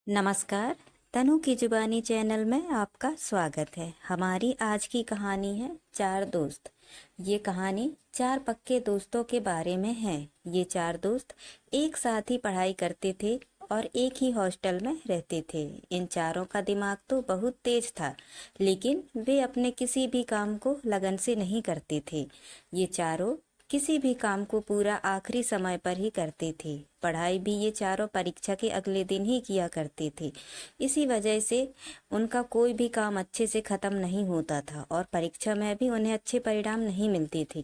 नमस्कार। तनु की जुबानी चैनल में आपका स्वागत है। हमारी आज की कहानी है चार दोस्त। ये कहानी चार पक्के दोस्तों के बारे में है। ये चार दोस्त एक साथ ही पढ़ाई करते थे और एक ही हॉस्टल में रहते थे। इन चारों का दिमाग तो बहुत तेज था, लेकिन वे अपने किसी भी काम को लगन से नहीं करते थे। ये चारों किसी भी काम को पूरा आखिरी समय पर ही करते थे। पढ़ाई भी ये चारों परीक्षा के अगले दिन ही किया करते थे। इसी वजह से उनका कोई भी काम अच्छे से ख़त्म नहीं होता था और परीक्षा में भी उन्हें अच्छे परिणाम नहीं मिलते थे।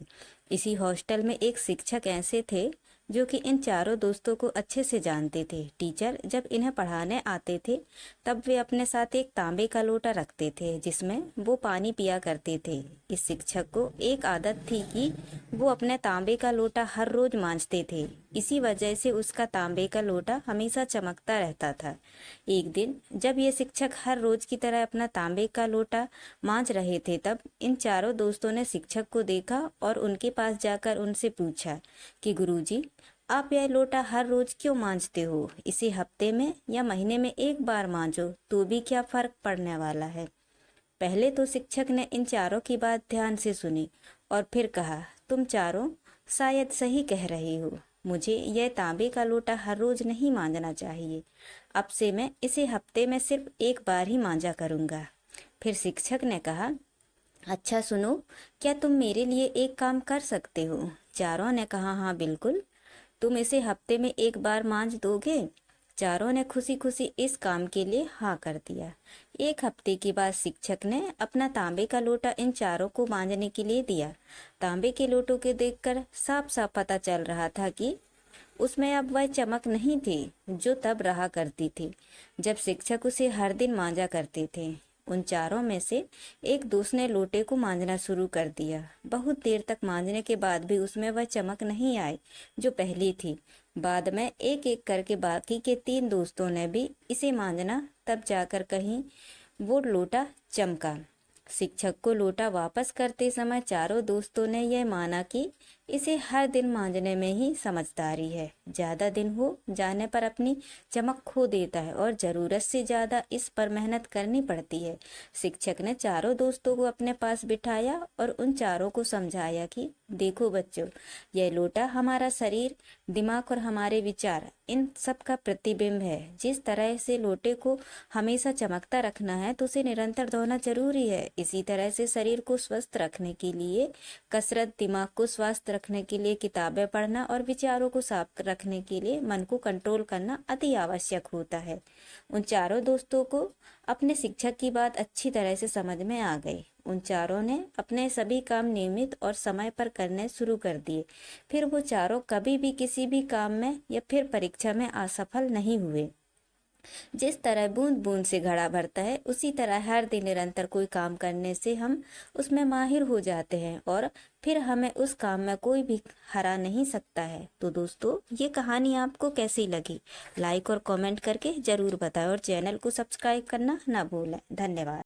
इसी हॉस्टल में एक शिक्षक ऐसे थे जो कि इन चारों दोस्तों को अच्छे से जानते थे। टीचर जब इन्हें पढ़ाने आते थे तब वे अपने साथ एक तांबे का लोटा रखते थे जिसमें वो पानी पिया करते थे। इस शिक्षक को एक आदत थी कि वो अपने तांबे का लोटा हर रोज मांजते थे। इसी वजह से उसका तांबे का लोटा हमेशा चमकता रहता था। एक दिन जब ये शिक्षक हर रोज की तरह अपना तांबे का लोटा मांज रहे थे तब इन चारों दोस्तों ने शिक्षक को देखा और उनके पास जाकर उनसे पूछा कि गुरुजी, आप यह लोटा हर रोज क्यों मांजते हो? इसे हफ्ते में या महीने में एक बार मांजो तो भी क्या फर्क पड़ने वाला है। पहले तो शिक्षक ने इन चारों की बात ध्यान से सुनी और फिर कहा, तुम चारों शायद सही कह रहे हो। मुझे यह तांबे का लोटा हर रोज नहीं मांजना चाहिए। अब से मैं इसे हफ्ते में सिर्फ एक बार ही मांजा करूँगा। फिर शिक्षक ने कहा, अच्छा सुनो, क्या तुम मेरे लिए एक काम कर सकते हो? चारों ने कहा, हाँ बिल्कुल। तुम इसे हफ्ते में एक बार मांज दोगे? चारों ने खुशी खुशी इस काम के लिए हाँ कर दिया। एक हफ्ते के बाद शिक्षक ने अपना तांबे का लोटा इन चारों को मांजने के लिए दिया। तांबे के लोटों के देखकर साफ साफ पता चल रहा था कि उसमें अब वह चमक नहीं थी जो तब रहा करती थी जब शिक्षक उसे हर दिन मांजा करते थे। उन चारों में से एक दोस्त ने लोटे को मांजना शुरू कर दिया। बहुत देर तक मांजने के बाद भी उसमें वह चमक नहीं आई जो पहली थी। बाद में एक एक करके बाकी के तीन दोस्तों ने भी इसे मांजना, तब जाकर कहीं वो लोटा चमका। शिक्षक को लोटा वापस करते समय चारों दोस्तों ने यह माना कि इसे हर दिन मांजने में ही समझदारी है। ज़्यादा दिन हो जाने पर अपनी चमक खो देता है और ज़रूरत से ज़्यादा इस पर मेहनत करनी पड़ती है। शिक्षक ने चारों दोस्तों को अपने पास बिठाया और उन चारों को समझाया कि देखो बच्चों, यह लोटा हमारा शरीर, दिमाग और हमारे विचार, इन सब का प्रतिबिंब है। जिस तरह से लोटे को हमेशा चमकता रखना है तो उसे निरंतर धोना जरूरी है। इसी तरह से शरीर को स्वस्थ रखने के लिए कसरत, दिमाग को स्वस्थ रखने के लिए किताबें पढ़ना और विचारों को साफ रखने के लिए मन को कंट्रोल करना अति आवश्यक होता है। उन चारों दोस्तों को अपने शिक्षक की बात अच्छी तरह से समझ में आ गई। उन चारों ने अपने सभी काम नियमित और समय पर करने शुरू कर दिए। फिर वो चारों कभी भी किसी भी काम में या फिर परीक्षा में असफल नहीं हुए। जिस तरह बूंद बूंद से घड़ा भरता है, उसी तरह हर दिन निरंतर कोई काम करने से हम उसमें माहिर हो जाते हैं और फिर हमें उस काम में कोई भी हरा नहीं सकता है। तो दोस्तों, ये कहानी आपको कैसी लगी? लाइक और कमेंट करके जरूर बताएं और चैनल को सब्सक्राइब करना ना भूलें। धन्यवाद।